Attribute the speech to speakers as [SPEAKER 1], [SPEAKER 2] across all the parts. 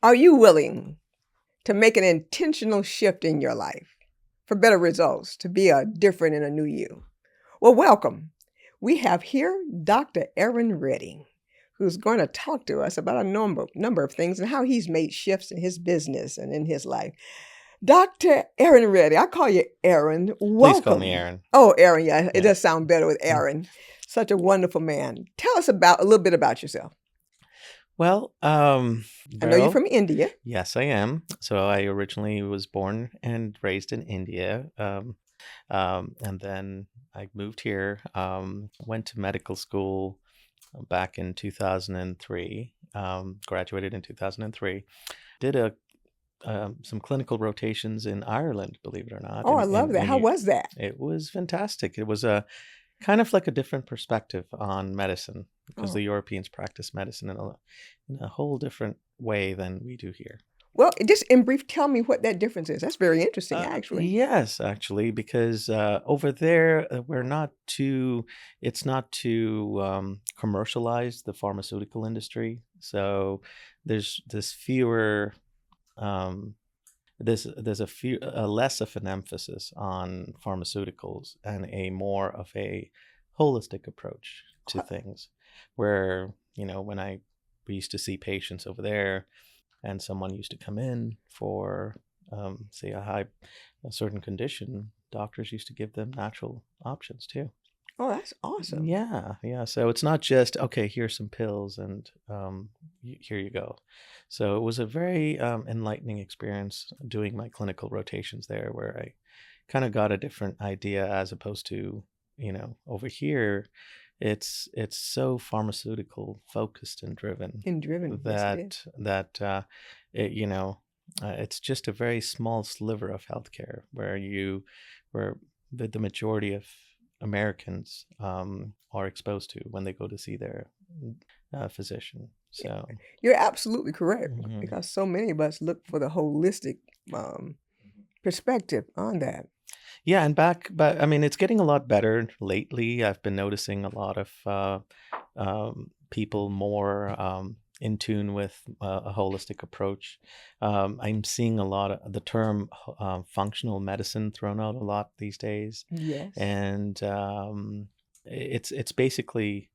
[SPEAKER 1] Are you willing to make an intentional shift in your life for better results, to be a different and a new you? Well, welcome. We have here Dr. Arun Reddy, who's going to talk to us about a number of things and how he's made shifts in his business and in his life. Dr. Arun Reddy, I call you Aaron.
[SPEAKER 2] Please call me
[SPEAKER 1] Welcome.
[SPEAKER 2] Aaron.
[SPEAKER 1] Oh, Aaron, yeah, it
[SPEAKER 2] Yeah.
[SPEAKER 1] does sound better with Aaron. Such a wonderful man. Tell us about a little bit about yourself.
[SPEAKER 2] Well,
[SPEAKER 1] I know you're
[SPEAKER 2] Beryl,
[SPEAKER 1] from India.
[SPEAKER 2] yes, I am. So I originally was born and raised in India. And then I moved here, went to medical school back in 2003, graduated in 2003, did some clinical rotations in Ireland, believe it or not.
[SPEAKER 1] Oh, I love that. How was that?
[SPEAKER 2] It was fantastic. It was a kind of like a different perspective on medicine because
[SPEAKER 1] Oh.
[SPEAKER 2] the Europeans practice medicine in a whole different way than we do here.
[SPEAKER 1] Well, just in brief, tell me what that difference is. That's very interesting, actually.
[SPEAKER 2] Yes, actually, because over there we're not too. It's not too commercialized, the pharmaceutical industry. So there's fewer. Um, there's a less of an emphasis on pharmaceuticals and a more of a holistic approach to things, where when we used to see patients over there and someone used to come in for say a certain condition, doctors used to give them natural options too.
[SPEAKER 1] Oh, that's awesome.
[SPEAKER 2] Yeah. So it's not just, okay, here's some pills and here you go. So it was a very enlightening experience doing my clinical rotations there, where I kind of got a different idea as opposed to, over here, it's so pharmaceutical focused and driven
[SPEAKER 1] And driven, yes, it is.
[SPEAKER 2] that it's just a very small sliver of healthcare where the majority of Americans are exposed to when they go to see their physician. So,
[SPEAKER 1] You're absolutely correct,
[SPEAKER 2] mhm.
[SPEAKER 1] because so many of us look for the holistic perspective on that.
[SPEAKER 2] Yeah, but I mean, it's getting a lot better lately. I've been noticing a lot of people more in tune with a holistic approach. I'm seeing a lot of the term functional medicine thrown out a lot these days,
[SPEAKER 1] Yes.
[SPEAKER 2] and it's basically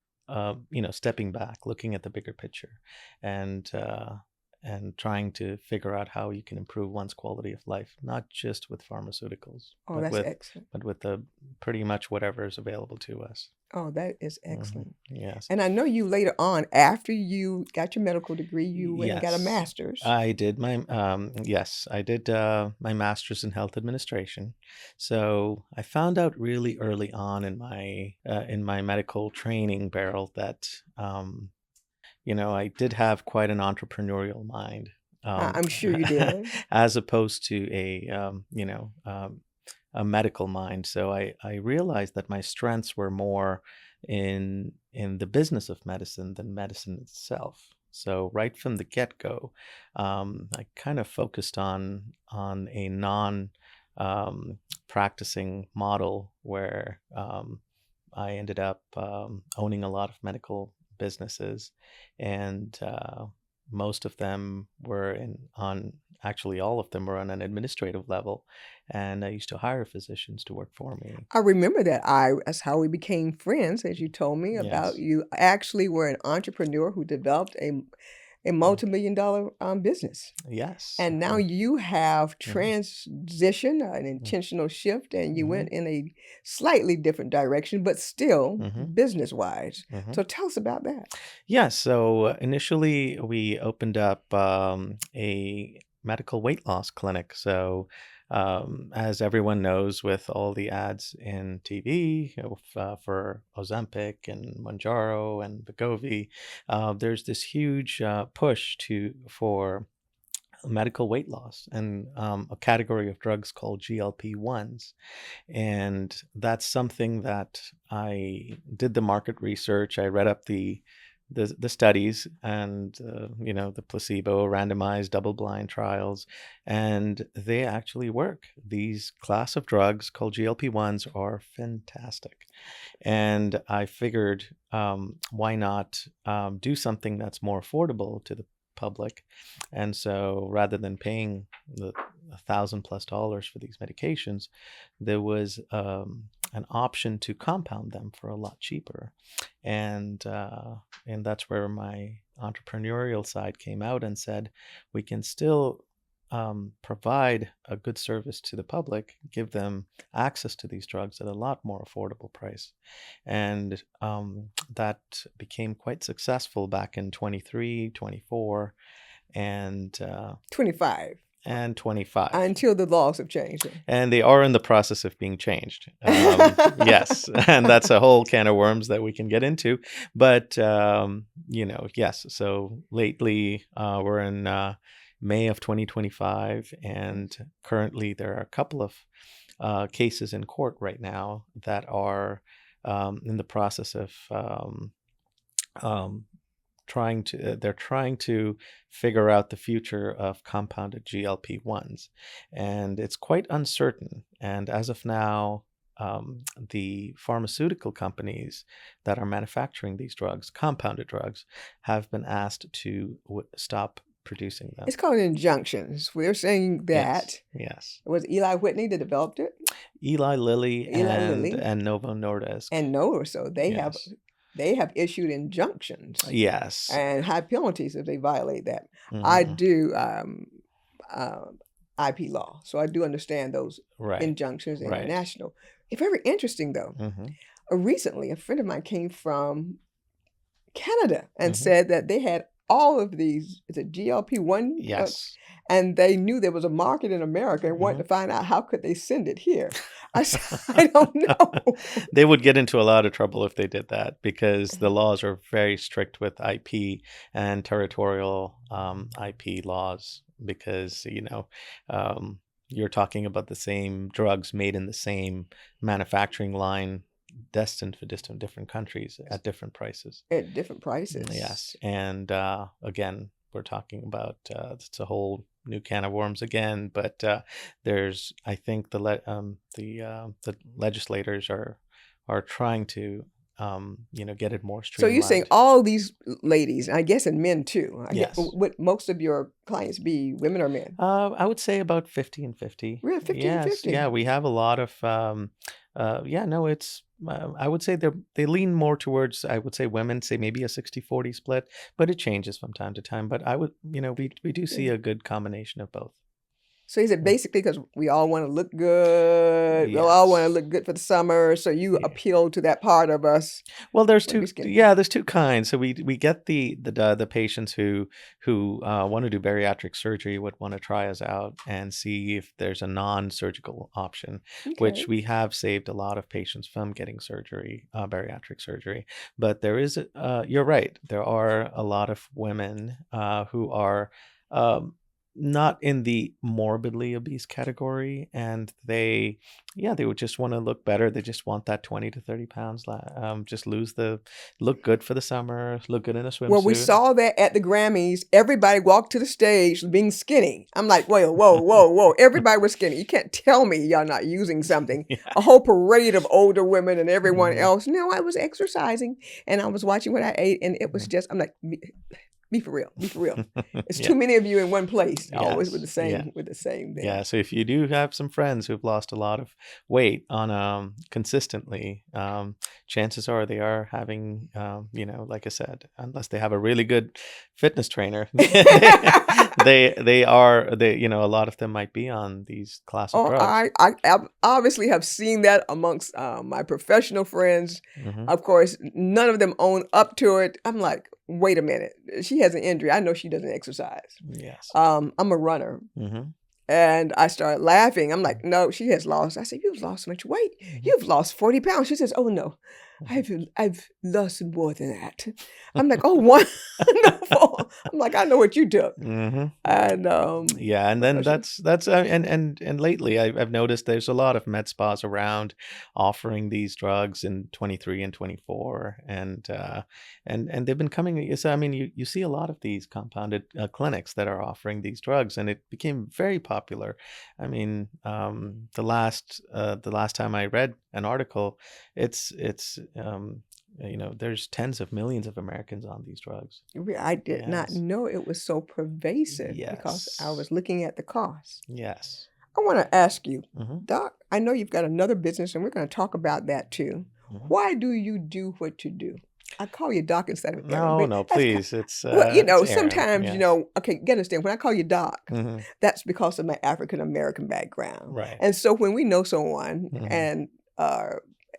[SPEAKER 2] stepping back, looking at the bigger picture, and uh, and trying to figure out how you can improve one's quality of life, not just with pharmaceuticals,
[SPEAKER 1] Oh, that's excellent.
[SPEAKER 2] but with the pretty much whatever is available to us.
[SPEAKER 1] Oh, that is
[SPEAKER 2] Hmm.
[SPEAKER 1] excellent.
[SPEAKER 2] Yes.
[SPEAKER 1] And I know you later on, after you got your medical degree, you went and got a
[SPEAKER 2] Yes.
[SPEAKER 1] master's.
[SPEAKER 2] I did my master's in health administration. So I found out really early on in my medical training, Beryl, that I did have quite an entrepreneurial mind,
[SPEAKER 1] I'm sure you did.
[SPEAKER 2] as opposed to a medical mind. So I realized that my strengths were more in the business of medicine than medicine itself. So right from the get-go, I kind of focused on a non practicing model where I ended up owning a lot of medical businesses, and most of them were actually all of them were on an administrative level, and I used to hire physicians to work for me.
[SPEAKER 1] I remember that. That's how we became friends, as you told me about.
[SPEAKER 2] Yes.
[SPEAKER 1] You actually were an entrepreneur who developed a
[SPEAKER 2] Mm.
[SPEAKER 1] multi-million-dollar business.
[SPEAKER 2] Yes.
[SPEAKER 1] And now you have
[SPEAKER 2] Mhm.
[SPEAKER 1] transitioned, an
[SPEAKER 2] Mm.
[SPEAKER 1] intentional shift, and you went
[SPEAKER 2] Mhm.
[SPEAKER 1] in a slightly different direction, but still
[SPEAKER 2] Mhm.
[SPEAKER 1] business-wise.
[SPEAKER 2] Mhm.
[SPEAKER 1] So tell us about that.
[SPEAKER 2] Yeah, so initially we opened up a medical weight loss clinic. So, as everyone knows, with all the ads in TV for Ozempic and Mounjaro and Wegovy, there's this huge push for medical weight loss and a category of drugs called GLP-1s. And that's something that I did the market research. I read up the studies and the placebo randomized double-blind trials, and they actually work. These class of drugs called GLP-1s are fantastic, and I figured, why not do something that's more affordable to the public. And so rather than paying the $1,000+ for these medications, there was an option to compound them for a lot cheaper. And that's where my entrepreneurial side came out and said, we can still provide a good service to the public, give them access to these drugs at a lot more affordable price. And that became quite successful back in 23, 24, and
[SPEAKER 1] 25
[SPEAKER 2] and 25.
[SPEAKER 1] until the laws have changed.
[SPEAKER 2] And they are in the process of being changed. Yes, and that's a whole can of worms that we can get into. But yes. So lately, we're in May of 2025, and currently there are a couple of cases in court right now that are in the process of they're trying to figure out the future of compounded GLP-1s, and it's quite uncertain. And as of now, the pharmaceutical companies that are manufacturing these drugs, compounded drugs, have been asked to stop producing them.
[SPEAKER 1] It's called injunctions. We're saying that.
[SPEAKER 2] Yes.
[SPEAKER 1] It was Eli Whitney that developed it.
[SPEAKER 2] Eli Lilly and Novo Nordisk.
[SPEAKER 1] And Novo, so they have
[SPEAKER 2] Yes.
[SPEAKER 1] they have issued injunctions
[SPEAKER 2] Yes.
[SPEAKER 1] and high penalties if they violate that. I do IP law, so I do understand those
[SPEAKER 2] Right.
[SPEAKER 1] injunctions
[SPEAKER 2] Right.
[SPEAKER 1] international. It's very interesting though. Recently, a friend of mine came from Canada and said that they had all of these, is it GLP-1?
[SPEAKER 2] Yes.
[SPEAKER 1] And they knew there was a market in America and wanted to find out how could they send it here. I said, I don't know.
[SPEAKER 2] They would get into a lot of trouble if they did that, because the laws are very strict with IP and territorial IP laws, because you're talking about the same drugs made in the same manufacturing line, destined for different countries at different prices.
[SPEAKER 1] At different prices.
[SPEAKER 2] Yes. And again, we're talking about it's a whole new can of worms again, but there's, I think the legislators are trying to get it more
[SPEAKER 1] So
[SPEAKER 2] streamlined.
[SPEAKER 1] you're saying all these ladies, I guess, and men too.
[SPEAKER 2] Yes.
[SPEAKER 1] Would most of your clients be women or men?
[SPEAKER 2] I would say about 50 and 50.
[SPEAKER 1] Really, 50 and
[SPEAKER 2] Yes.
[SPEAKER 1] 50?
[SPEAKER 2] Yeah, we have a lot of it's I would say they lean more towards, I would say, women, say maybe a 60-40 split, but it changes from time to time. But I would, we do see a good combination of both.
[SPEAKER 1] So is it basically because we all want to look good? We all want to
[SPEAKER 2] Yes.
[SPEAKER 1] look good for the summer. So you
[SPEAKER 2] Yeah.
[SPEAKER 1] appeal to that part of us.
[SPEAKER 2] Well, there's
[SPEAKER 1] Wanna
[SPEAKER 2] two.
[SPEAKER 1] be skinny.
[SPEAKER 2] Yeah, there's two kinds. So we get the patients who want to do bariatric surgery, would want to try us out and see if there's a non-surgical option, which
[SPEAKER 1] Okay.
[SPEAKER 2] we have saved a lot of patients from getting surgery, bariatric surgery. But there is, you're right, there are a lot of women who are not in the morbidly obese category, and they would just want to look better. They just want that 20 to 30 pounds, just look good for the summer, look good in a swimsuit.
[SPEAKER 1] Well, we saw that at the Grammys. Everybody walked to the stage being skinny. I'm like, whoa. Everybody was skinny. You can't tell me y'all not using something.
[SPEAKER 2] Yeah.
[SPEAKER 1] A whole parade of older women and everyone
[SPEAKER 2] Mhm.
[SPEAKER 1] else. No, I was exercising and I was watching what I ate, and it was just, I'm like, be for real. Be for real. It's
[SPEAKER 2] Yeah.
[SPEAKER 1] too many of you in one place, always with the
[SPEAKER 2] Yes.
[SPEAKER 1] same thing.
[SPEAKER 2] Yeah, so if you do have some friends who've lost a lot of weight on consistently, chances are they are having, like I said, unless they have a really good fitness trainer, a lot of them might be on these class of
[SPEAKER 1] Oh,
[SPEAKER 2] drugs.
[SPEAKER 1] I obviously have seen that amongst my professional friends.
[SPEAKER 2] Mhm.
[SPEAKER 1] Of course, none of them own up to it. I'm like, wait a minute. She has an injury. I know she doesn't exercise.
[SPEAKER 2] Yes.
[SPEAKER 1] I'm a runner.
[SPEAKER 2] Mhm.
[SPEAKER 1] And I started laughing. I'm like, no, she has lost. I said, you've lost so much weight. You've lost 40 pounds. She says, oh, no, I've lost more than that. I'm like, oh, wonderful. I'm like, I know what you took.
[SPEAKER 2] Mhm.
[SPEAKER 1] And
[SPEAKER 2] Yeah, and then that's and lately I've noticed there's a lot of med spas around offering these drugs in 23 and 24, and they've been coming. So I mean, you see a lot of these compounded clinics that are offering these drugs, and it became very popular. I mean, the last time I read an article, it's there's tens of millions of Americans on these drugs.
[SPEAKER 1] I did not
[SPEAKER 2] Yes.
[SPEAKER 1] know it was so pervasive because I
[SPEAKER 2] Yes.
[SPEAKER 1] was looking at the cost.
[SPEAKER 2] Yes.
[SPEAKER 1] I want to ask you,
[SPEAKER 2] Hmm.
[SPEAKER 1] Doc, I know you've got another business and we're going to talk about that too.
[SPEAKER 2] Hmm.
[SPEAKER 1] Why do you do what you do? I call you Doc instead of Aaron,
[SPEAKER 2] No,
[SPEAKER 1] but
[SPEAKER 2] no,
[SPEAKER 1] that's
[SPEAKER 2] please.
[SPEAKER 1] well,
[SPEAKER 2] It's Aaron.
[SPEAKER 1] sometimes,
[SPEAKER 2] Yes.
[SPEAKER 1] okay, you understand, when I call you Doc,
[SPEAKER 2] Hmm.
[SPEAKER 1] that's because of my African American background.
[SPEAKER 2] Right.
[SPEAKER 1] And so when we know someone
[SPEAKER 2] Hmm.
[SPEAKER 1] uh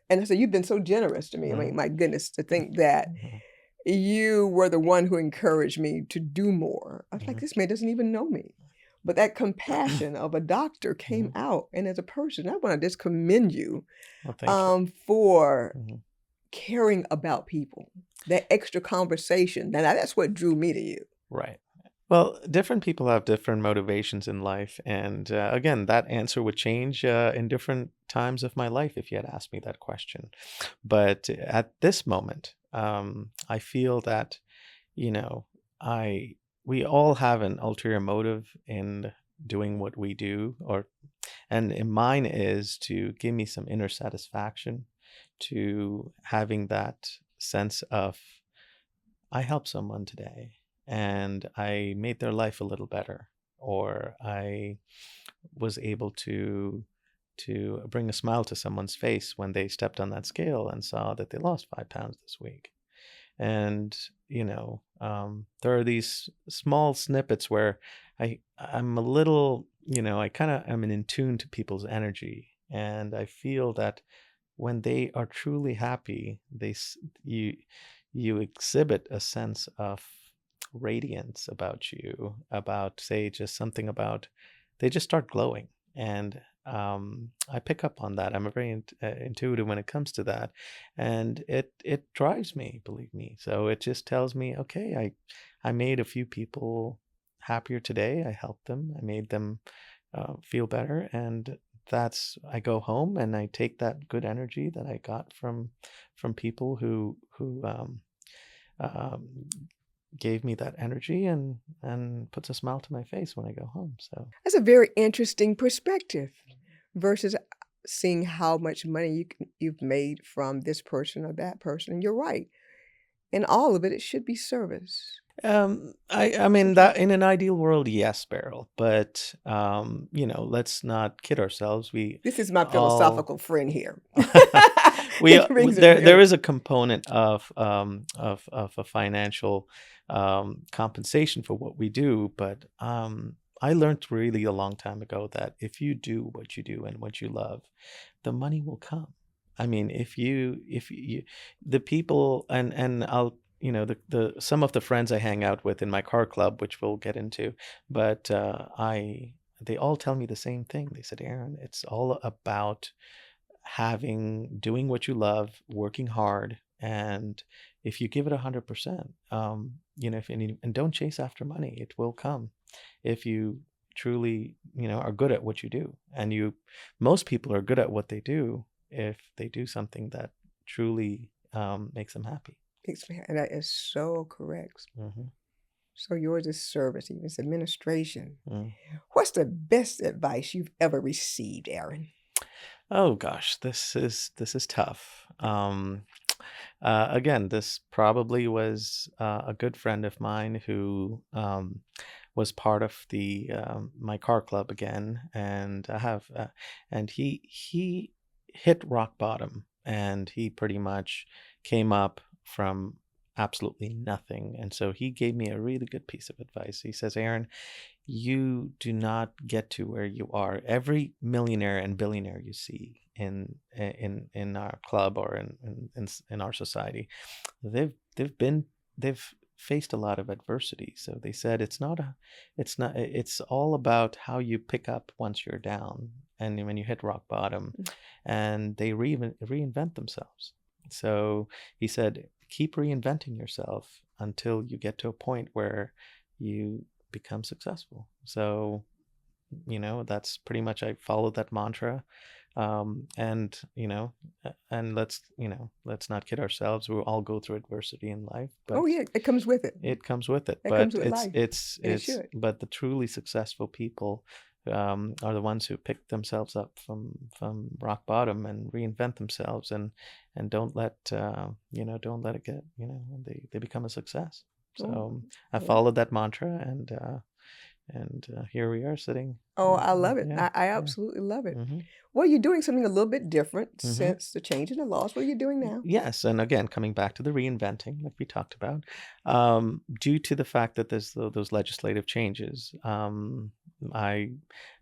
[SPEAKER 1] and I say, you've been so generous to me. I
[SPEAKER 2] Hmm.
[SPEAKER 1] mean, my goodness, to think that
[SPEAKER 2] Hmm.
[SPEAKER 1] you were the one who encouraged me to do more. I was like,
[SPEAKER 2] Hmm.
[SPEAKER 1] this man doesn't even know me. But that compassion of a doctor came
[SPEAKER 2] Hmm.
[SPEAKER 1] out. And as a person, I want to just commend you
[SPEAKER 2] Well, thank you.
[SPEAKER 1] for
[SPEAKER 2] Hmm.
[SPEAKER 1] caring about people, that extra conversation. Now, that's what drew me to you.
[SPEAKER 2] Right. Well, different people have different motivations in life. And again, that answer would change in different times of my life if you had asked me that question. But at this moment, I feel that, you know, I we all have an ulterior motive in doing what we do, and mine is to give me some inner satisfaction, to having that sense of I helped someone today and I made their life a little better, or I was able to bring a smile to someone's face when they stepped on that scale and saw that they lost 5 pounds this week. And there are these small snippets where I'm a little, I kind of am in tune to people's energy, and I feel that when they are truly happy, you exhibit a sense of radiance about you, about, say, just something about, they just start glowing. And I pick up on that. I'm a very intuitive when it comes to that, and it drives me, believe me. So it just tells me, okay, I made a few people happier today. I helped them. I made them feel better, and I go home and I take that good energy that I got from people who um, gave me that energy, and puts a smile to my face when I go home. So
[SPEAKER 1] That's a very interesting perspective versus seeing how much money you've made from this person or that person. And you're right. In all of it, it should be service.
[SPEAKER 2] I mean that in an ideal world, yes, Beryl, but let's not kid ourselves. We
[SPEAKER 1] This is my
[SPEAKER 2] all
[SPEAKER 1] philosophical friend here.
[SPEAKER 2] we
[SPEAKER 1] He brings it
[SPEAKER 2] there
[SPEAKER 1] very
[SPEAKER 2] is a component of a financial compensation for what we do, but I learned really a long time ago that if you do what you do and what you love, the money will come. I mean, if you the people, and I'll, the some of the friends I hang out with in my car club, which we'll get into, but I they all tell me the same thing. They said, Aaron, it's all about doing what you love, working hard, and if you give it 100%, and don't chase after money, it will come. If you truly, are good at what you do, and most people are good at what they do if they do something that truly makes them happy.
[SPEAKER 1] and that is so correct.
[SPEAKER 2] Hmm.
[SPEAKER 1] So yours is service, even it's administration.
[SPEAKER 2] Mm.
[SPEAKER 1] What's the best advice you've ever received, Aaron?
[SPEAKER 2] Oh gosh, this is tough. Again, this probably was a good friend of mine who was part of the my car club again, and and he hit rock bottom, and he pretty much came up from absolutely nothing. And so he gave me a really good piece of advice. He says, Aaron, you do not get to where you are. Every millionaire and billionaire you see in our club, or in our society, they've faced a lot of adversity. So they said it's all about how you pick up once you're down, and when you hit rock bottom, and they reinvent themselves. So he said, keep reinventing yourself until you get to a point where you become successful. So, that's pretty much, I followed that mantra. And, let's not kid ourselves. We'll all go through adversity in life,
[SPEAKER 1] Oh
[SPEAKER 2] but
[SPEAKER 1] yeah, it comes with it.
[SPEAKER 2] it comes with it.
[SPEAKER 1] That comes
[SPEAKER 2] But
[SPEAKER 1] with life, and it
[SPEAKER 2] it's,
[SPEAKER 1] should.
[SPEAKER 2] but the truly successful people, are the ones who pick themselves up from rock bottom and reinvent themselves, and don't let don't let it get, they become a success.
[SPEAKER 1] Oh,
[SPEAKER 2] So I
[SPEAKER 1] well.
[SPEAKER 2] followed that mantra, and here we are sitting.
[SPEAKER 1] Oh, I love it.
[SPEAKER 2] Yeah,
[SPEAKER 1] I
[SPEAKER 2] yeah.
[SPEAKER 1] absolutely love it.
[SPEAKER 2] Mm-hmm.
[SPEAKER 1] Well, you're doing something a little bit different
[SPEAKER 2] Mm-hmm.
[SPEAKER 1] since the change in the laws. What are you doing now?
[SPEAKER 2] Yes, and again, coming back to the reinventing that we talked about, due to the fact that there's those legislative changes, I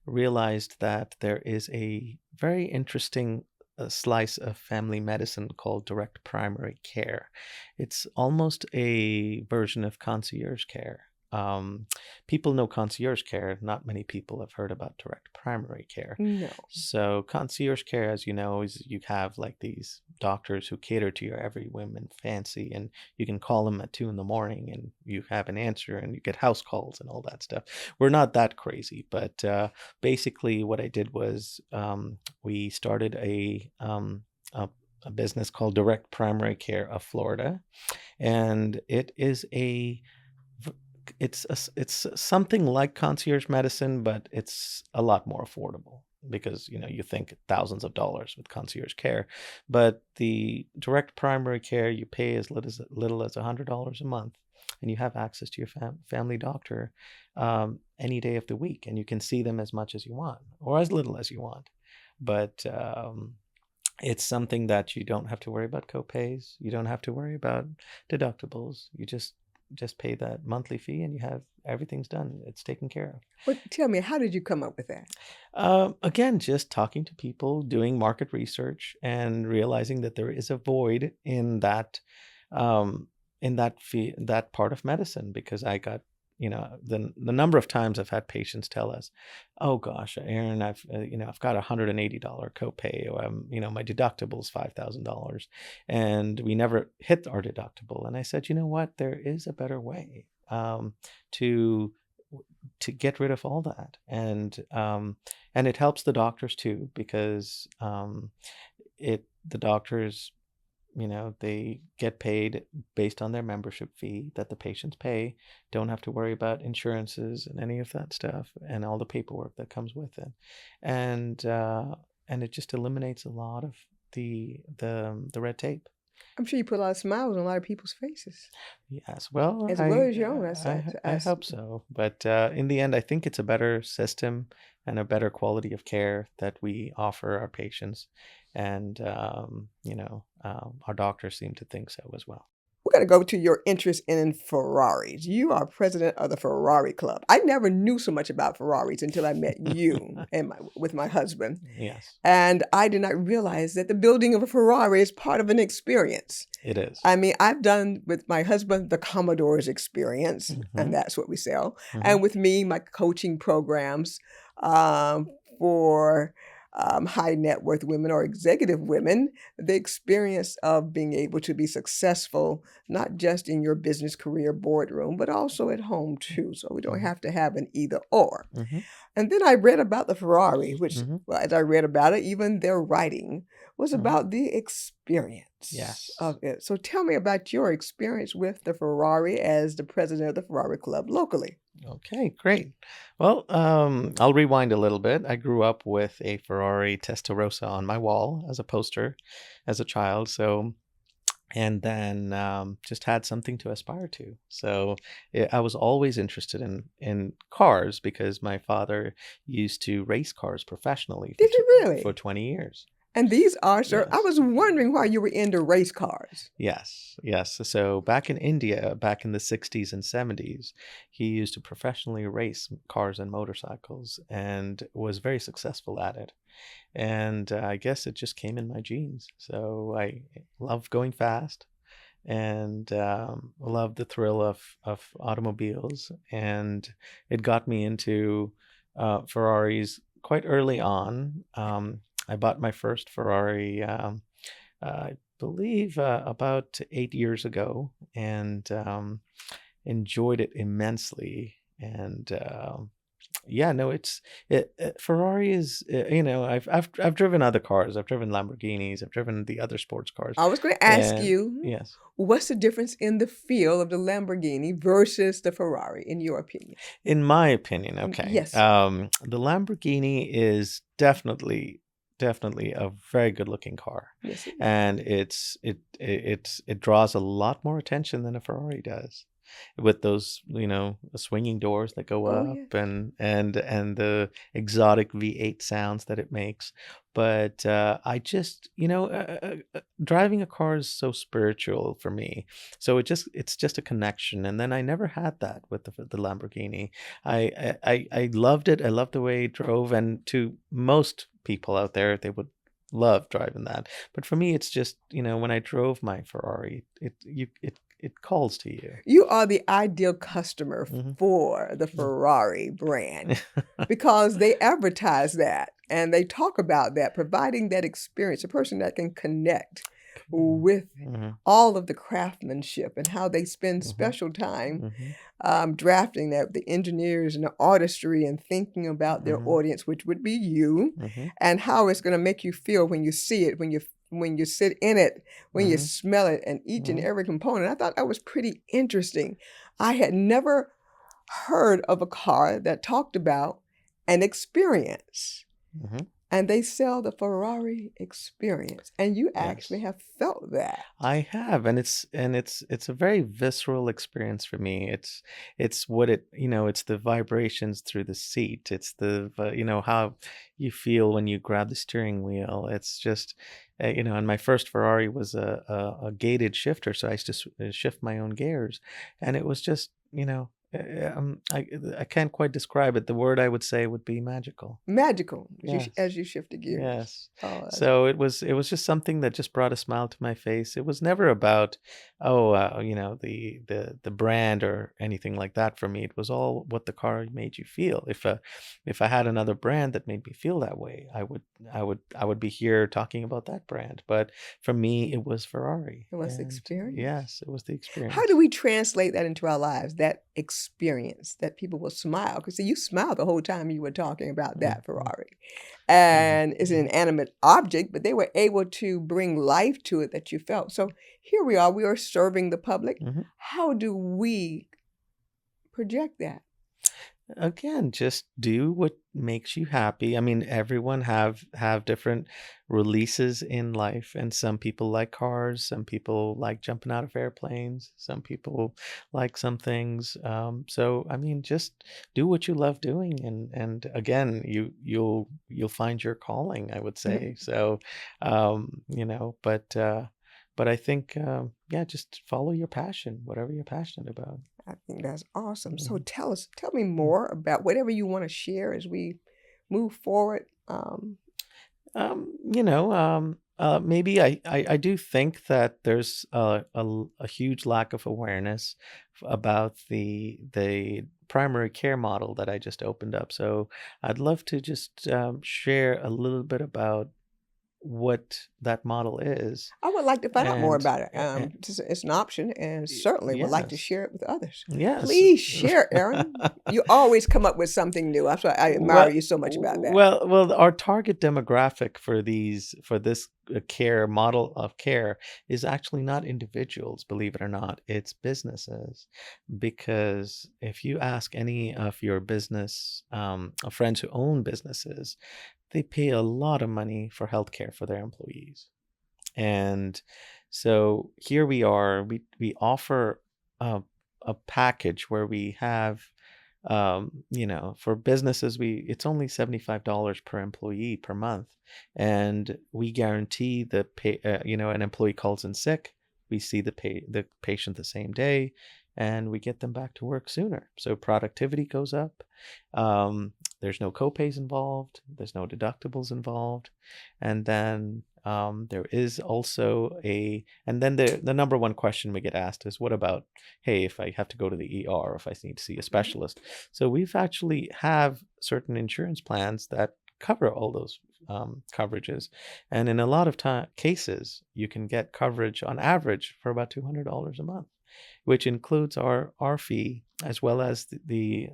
[SPEAKER 2] realized that there is a very interesting slice of family medicine called direct primary care. It's almost a version of concierge care. Um, People know concierge care. Not many people have heard about direct primary care.
[SPEAKER 1] No.
[SPEAKER 2] So concierge care, as you know, is you have like these doctors who cater to your every whim and fancy, and you can call them at 2 in the morning, and you have an answer, and you get house calls and all that stuff. We're not that crazy, but basically, what I did was we started a business called Direct Primary Care of Florida, and it's something like concierge medicine, but it's a lot more affordable because you think thousands of dollars with concierge care, but the direct primary care you pay as little as $100 a month, and you have access to your family doctor any day of the week, and you can see them as much as you want or as little as you want. But it's something that you don't have to worry about copays. You don't have to worry about deductibles. You just pay that monthly fee, and you have everything's done. It's taken care of.
[SPEAKER 1] Well, tell me, how did you come up with that?
[SPEAKER 2] Again, just talking to people, doing market research, and realizing that there is a void um, in that part of medicine. Because I got, the number of times I've had patients tell us, "Oh gosh, Aaron, I've got $180 copay, or my deductible is $5,000, and we never hit our deductible." And I said, you know what? There is a better way to get rid of all that, and it helps the doctors too, because it the doctors, they get paid based on their membership fee that the patients pay, don't have to worry about insurances and any of that stuff and all the paperwork that comes with it, and it just eliminates a lot of the red tape.
[SPEAKER 1] I'm sure you put a lot of smiles on a lot of people's faces,
[SPEAKER 2] Yes, well,
[SPEAKER 1] as well as your own.
[SPEAKER 2] I hope so, but in the end, I think it's a better system and a better quality of care that we offer our patients, and our doctors seem to think so as well.
[SPEAKER 1] We're going to go to your interest in Ferraris. You are president of the Ferrari Club. I never knew so much about Ferraris until I met you and with my husband.
[SPEAKER 2] Yes,
[SPEAKER 1] And I did not realize that the building of a Ferrari is part of an experience.
[SPEAKER 2] it is.
[SPEAKER 1] I mean, I've done with my husband the Commodore's experience,
[SPEAKER 2] Mm-hmm,
[SPEAKER 1] and that's what we sell.
[SPEAKER 2] mm-hmm,
[SPEAKER 1] And with me, my coaching programs for high net worth women or executive women, the experience of being able to be successful, not just in your business career boardroom, but also at home too. So we don't
[SPEAKER 2] mm-hmm,
[SPEAKER 1] have to have an either or.
[SPEAKER 2] mm-hmm,
[SPEAKER 1] And then I read about the Ferrari, which,
[SPEAKER 2] mm-hmm,
[SPEAKER 1] well, as I read about it, even their writing was
[SPEAKER 2] mm-hmm.
[SPEAKER 1] about the experience
[SPEAKER 2] Yes.
[SPEAKER 1] of it. So tell me about your experience with the Ferrari as the president of the Ferrari Club locally.
[SPEAKER 2] Okay, great. Well, I'll rewind a little bit. I grew up with a Ferrari Testarossa on my wall as a poster as a child. So, and then just had something to aspire to. So I was always interested in cars because my father used to race cars professionally
[SPEAKER 1] Did you
[SPEAKER 2] for
[SPEAKER 1] really?
[SPEAKER 2] 20 years.
[SPEAKER 1] And these are, sir, I
[SPEAKER 2] Yes.
[SPEAKER 1] was wondering why you were into race cars.
[SPEAKER 2] Yes, yes. So back in India, back in the 60s and 70s, he used to professionally race cars and motorcycles and was very successful at it. And I guess it just came in my genes. So I love going fast, and love the thrill of automobiles. And it got me into Ferraris quite early on. I bought my first Ferrari, I believe, about 8 years ago, and enjoyed it immensely. And Yeah, no, Ferrari is, I've driven other cars. I've driven Lamborghinis. I've driven the other sports cars,
[SPEAKER 1] I was going to ask
[SPEAKER 2] and
[SPEAKER 1] you,
[SPEAKER 2] yes,
[SPEAKER 1] what's the difference in the feel of the Lamborghini versus the Ferrari, in your opinion?
[SPEAKER 2] in my opinion, okay,
[SPEAKER 1] Yes, sir.
[SPEAKER 2] the Lamborghini is definitely a very good looking car,
[SPEAKER 1] Yes, it is.
[SPEAKER 2] and it draws a lot more attention than a Ferrari does, with those, swinging doors that go
[SPEAKER 1] Oh,
[SPEAKER 2] up,
[SPEAKER 1] yes.
[SPEAKER 2] and the exotic V8 sounds that it makes. But I just, driving a car is so spiritual for me. So it's just a connection, and then I never had that with the Lamborghini. I loved it. I loved the way it drove, and to most people out there, they would love driving that. But for me, it's just, when I drove my Ferrari, it calls to you.
[SPEAKER 1] You are the ideal customer
[SPEAKER 2] Mhm.
[SPEAKER 1] for the Ferrari brand because they advertise that and they talk about that, providing that experience, a person that can connect
[SPEAKER 2] Mhm.
[SPEAKER 1] with
[SPEAKER 2] Mhm.
[SPEAKER 1] all of the craftsmanship and how they spend
[SPEAKER 2] Mhm.
[SPEAKER 1] special time
[SPEAKER 2] Mhm.
[SPEAKER 1] drafting that, the engineers and the artistry and thinking about their
[SPEAKER 2] Mhm.
[SPEAKER 1] audience, which would be you,
[SPEAKER 2] Mhm.
[SPEAKER 1] and how it's going to make you feel when you see it, when you sit in it, when you
[SPEAKER 2] Mhm.
[SPEAKER 1] smell it, and each and
[SPEAKER 2] Mhm.
[SPEAKER 1] every component. I thought that was pretty interesting. I had never heard of a car that talked about an experience.
[SPEAKER 2] Mhm.
[SPEAKER 1] And they sell the Ferrari experience. And you actually
[SPEAKER 2] Yes.
[SPEAKER 1] have felt that.
[SPEAKER 2] I have, and it's a very visceral experience for me. It's what it's the vibrations through the seat. It's how you feel when you grab the steering wheel. It's just, and my first Ferrari was a gated shifter, so I used to shift my own gears, and it was just, I can't quite describe it. The word I would say would be magical.
[SPEAKER 1] Magical
[SPEAKER 2] Yes.
[SPEAKER 1] as you shift the gears.
[SPEAKER 2] Yes.
[SPEAKER 1] Oh, that's
[SPEAKER 2] So it was just something that just brought a smile to my face. It was never about, oh, the brand or anything like that for me. It was all what the car made you feel. If I had another brand that made me feel that way, I would be here talking about that brand. But for me, it was Ferrari.
[SPEAKER 1] it was the
[SPEAKER 2] And
[SPEAKER 1] experience.
[SPEAKER 2] yes, it was the
[SPEAKER 1] How do
[SPEAKER 2] experience.
[SPEAKER 1] we translate that into our lives, that experience that people will smile? Because see, you smiled the whole time you were talking about that
[SPEAKER 2] Mhm,
[SPEAKER 1] Ferrari.
[SPEAKER 2] mhm,
[SPEAKER 1] And it's an
[SPEAKER 2] mhm,
[SPEAKER 1] inanimate object, but they were able to bring life to it that you felt. So here we are serving the public.
[SPEAKER 2] mhm.
[SPEAKER 1] How do we project that?
[SPEAKER 2] Again, just do what makes you happy. I mean, everyone have different releases in life, and some people like cars, some people like jumping out of airplanes, some people like some things. So I mean, just do what you love doing, and again, you'll find your calling, I would say. So, but I think, yeah, just follow your passion, whatever you're passionate about.
[SPEAKER 1] I think that's awesome. So
[SPEAKER 2] Mhm.
[SPEAKER 1] tell me more about whatever you want to share as we move forward.
[SPEAKER 2] Maybe I do think that there's a huge lack of awareness about the primary care model that I just opened up. So I'd love to just share a little bit about what that model is.
[SPEAKER 1] I would like to find out more
[SPEAKER 2] And,
[SPEAKER 1] about it. It's an option, and certainly would like to
[SPEAKER 2] yes,
[SPEAKER 1] share it with others.
[SPEAKER 2] yes.
[SPEAKER 1] Please share, Aaron. You always come up with something new. That's why I admire
[SPEAKER 2] Well,
[SPEAKER 1] you so much about that.
[SPEAKER 2] our target demographic for this care model of care is actually not individuals, believe it or not. It's businesses, because if you ask any of your business friends who own businesses, they pay a lot of money for healthcare for their employees. And so here we are. We offer a package where we have, for businesses, we it's only $75 per employee per month, and we guarantee the pay. An employee calls in sick, we see the patient the same day, and we get them back to work sooner. So productivity goes up. There's no copays involved. There's no deductibles involved, and then there is also and then the number one question we get asked is, what about, hey, if I have to go to the ER, if I need to see a
[SPEAKER 1] Mhm.
[SPEAKER 2] specialist? So we've actually have certain insurance plans that cover all those coverages, and in a lot of cases, you can get coverage on average for about $200 a month, which includes our fee, as well as the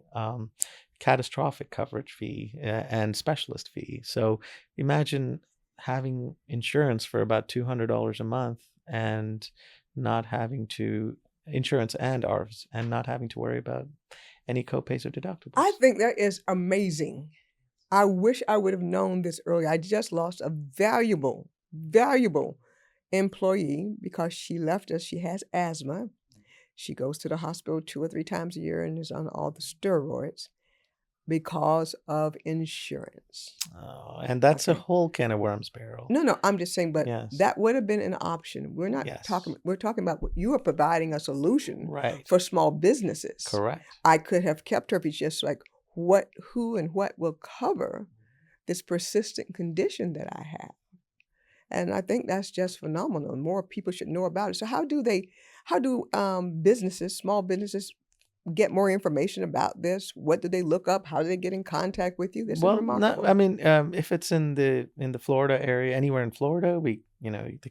[SPEAKER 2] catastrophic coverage fee and specialist fee. So imagine having insurance for about $200 a month and not having to insurance and ARVs and not having to worry about any copays or
[SPEAKER 1] I
[SPEAKER 2] deductibles.
[SPEAKER 1] think that is amazing. I wish I would have known this earlier. I just lost a valuable, valuable employee because she left us. She has asthma. She goes to the hospital 2 or 3 times a year and is on all the steroids because of insurance.
[SPEAKER 2] Oh, and that's a
[SPEAKER 1] Okay.
[SPEAKER 2] whole can of worms, Beryl.
[SPEAKER 1] No, no, I'm just saying, but
[SPEAKER 2] Yes.
[SPEAKER 1] that would have been an option. We're not talking,
[SPEAKER 2] Yes.
[SPEAKER 1] we're talking about you are providing a solution
[SPEAKER 2] Right.
[SPEAKER 1] for small businesses.
[SPEAKER 2] Correct.
[SPEAKER 1] I could have kept her, if it's just like what, who, and what will cover this persistent condition that I have. And I think that's just phenomenal. More people should know about it. So how do businesses, small businesses, get more information about this? What do they look up? How do they get in contact with you? This is
[SPEAKER 2] Well, not, I
[SPEAKER 1] remarkable.
[SPEAKER 2] mean, if it's in the Florida area, anywhere in Florida, they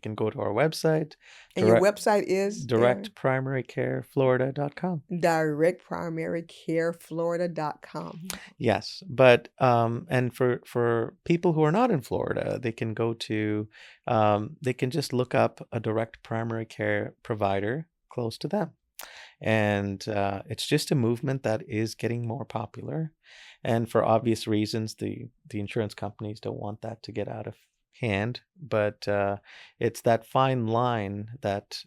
[SPEAKER 2] can go to our website,
[SPEAKER 1] And your
[SPEAKER 2] direct
[SPEAKER 1] website is, Aaron?
[SPEAKER 2] directprimarycareflorida.com.
[SPEAKER 1] directprimarycareflorida.com.
[SPEAKER 2] Yes, but and for people who are not in Florida, they can go to they can just look up a direct primary care provider close to them. And it's just a movement that is getting more popular, and for obvious reasons, the insurance companies don't want that to get out of hand. But it's that fine line that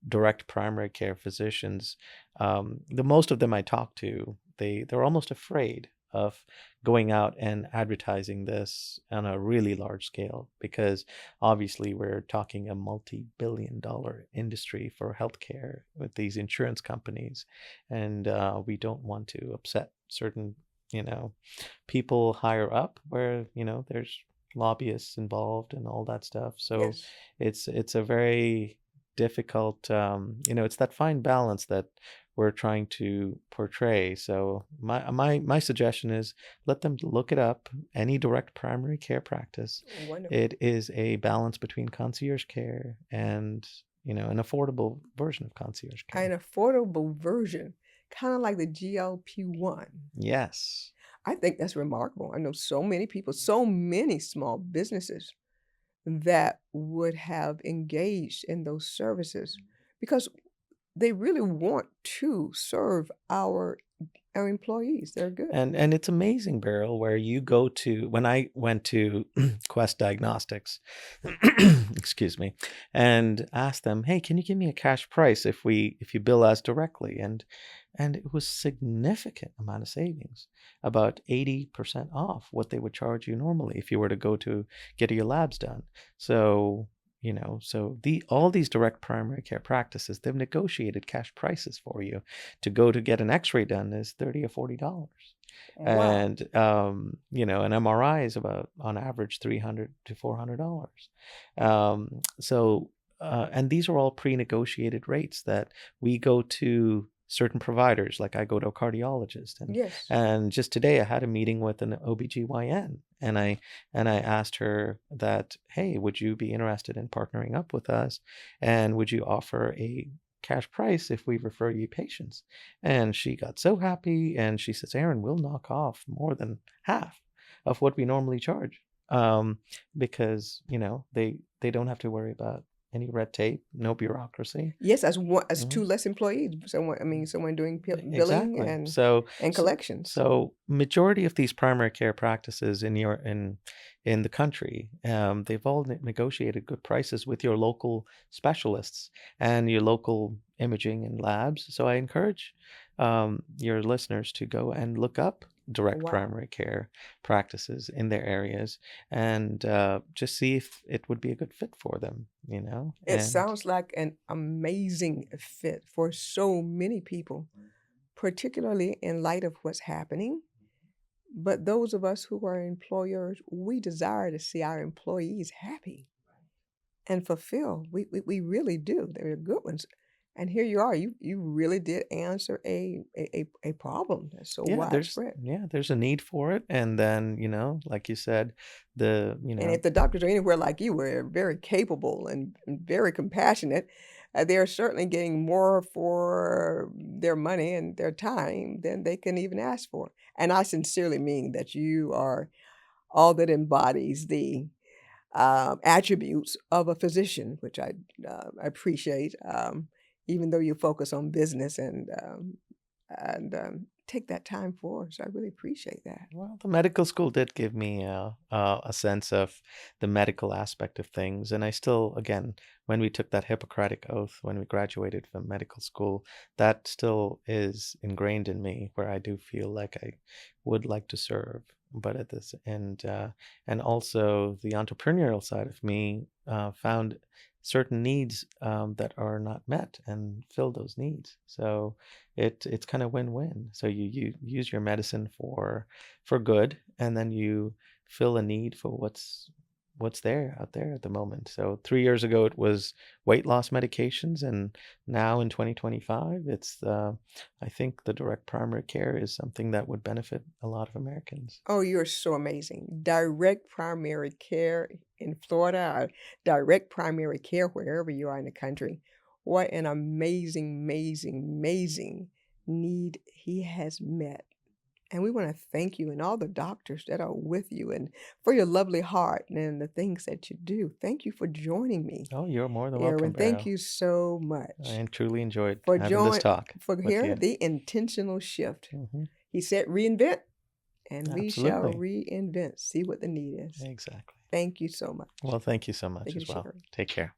[SPEAKER 2] direct primary care physicians, the most of them I talk to, they're almost afraid of going out and advertising this on a really large scale, because obviously we're talking a multi-billion-dollar industry for healthcare with these insurance companies, and we don't want to upset certain, people higher up where there's lobbyists involved and all that stuff. So
[SPEAKER 1] Yes.
[SPEAKER 2] it's a very difficult, it's that fine balance that we're trying to portray. So my suggestion is let them look it up. Any direct primary care practice,
[SPEAKER 1] Wonderful.
[SPEAKER 2] it is a balance between concierge care and an affordable version of concierge
[SPEAKER 1] An
[SPEAKER 2] care.
[SPEAKER 1] affordable version, kind of like the GLP-1.
[SPEAKER 2] Yes.
[SPEAKER 1] I think that's remarkable. I know so many people, so many small businesses that would have engaged in those services because they really want to serve our employees. They're good.
[SPEAKER 2] And it's amazing, Beryl, where you go to when I went to Quest Diagnostics, excuse me, and asked them, "Hey, can you give me a cash price if you bill us directly?" And it was significant amount of savings, about 80% off what they would charge you normally if you were to go to get your labs done. So so all these direct primary care practices, they've negotiated cash prices for you. To go to get an x-ray done is $30 or $40.
[SPEAKER 1] Wow.
[SPEAKER 2] And an MRI is about on average $300 to $400. And these are all pre-negotiated rates that we go to certain providers. Like I go to a cardiologist, and
[SPEAKER 1] Yes.
[SPEAKER 2] just today I had a meeting with an OBGYN, and I asked her that, hey, would you be interested in partnering up with us, and would you offer a cash price if we refer you patients? And she got so happy, and she says, Aaron, we'll knock off more than half of what we normally charge, because they don't have to worry about any red tape, no bureaucracy.
[SPEAKER 1] Yes, as two
[SPEAKER 2] Mhm.
[SPEAKER 1] less employees. Someone doing billing
[SPEAKER 2] Exactly.
[SPEAKER 1] and
[SPEAKER 2] So, so,
[SPEAKER 1] collections.
[SPEAKER 2] so majority of these primary care practices in the country, they've all negotiated good prices with your local specialists and your local imaging and labs. So I encourage your listeners to go and look up direct
[SPEAKER 1] Wow.
[SPEAKER 2] primary care practices in their areas, and just see if it would be a good fit for them.
[SPEAKER 1] It
[SPEAKER 2] And
[SPEAKER 1] sounds like an amazing fit for so many people, particularly in light of what's happening. But those of us who are employers, we desire to see our employees happy and fulfilled. We really do. They're good ones. And here you are. You really did answer a problem that's so
[SPEAKER 2] yeah,
[SPEAKER 1] widespread.
[SPEAKER 2] there's a need for it. And then, like you said, the,
[SPEAKER 1] And if the doctors are anywhere like you, were very capable and very compassionate, they're certainly getting more for their money and their time than they can even ask for. And I sincerely mean that you are all that embodies the attributes of a physician, which I appreciate, even though you focus on business and take that time for us. I really appreciate that.
[SPEAKER 2] Well, the medical school did give me a sense of the medical aspect of things. And I still, again, when we took that Hippocratic oath, when we graduated from medical school, that still is ingrained in me, where I do feel like I would like to serve. But at this and also the entrepreneurial side of me found certain needs that are not met and fill those needs. So it's kind of win-win. So you use your medicine for good, and then you fill a need for what's there out there at the moment. So 3 years ago it was weight loss medications, and now in 2025 it's I think the direct primary care is something that would benefit a lot of Americans.
[SPEAKER 1] Oh, you're so amazing. Direct primary care in Florida, or direct primary care wherever you are in the country. What an amazing, amazing, amazing need he has met. And we want to thank you and all the doctors that are with you and for your lovely heart and the things that you do. Thank you for joining me,
[SPEAKER 2] Oh, you're more than welcome,
[SPEAKER 1] Aaron. Thank
[SPEAKER 2] Beryl.
[SPEAKER 1] you so
[SPEAKER 2] I
[SPEAKER 1] much
[SPEAKER 2] truly enjoyed
[SPEAKER 1] for
[SPEAKER 2] having this
[SPEAKER 1] join
[SPEAKER 2] talk
[SPEAKER 1] for
[SPEAKER 2] with
[SPEAKER 1] here
[SPEAKER 2] you.
[SPEAKER 1] the intentional shift.
[SPEAKER 2] Hmm.
[SPEAKER 1] He said reinvent, and we shall
[SPEAKER 2] Absolutely.
[SPEAKER 1] reinvent. See what the need is.
[SPEAKER 2] Exactly.
[SPEAKER 1] Thank you so much.
[SPEAKER 2] Well, thank you so
[SPEAKER 1] Thank
[SPEAKER 2] much
[SPEAKER 1] you
[SPEAKER 2] as
[SPEAKER 1] for
[SPEAKER 2] well.
[SPEAKER 1] sharing.
[SPEAKER 2] Take care.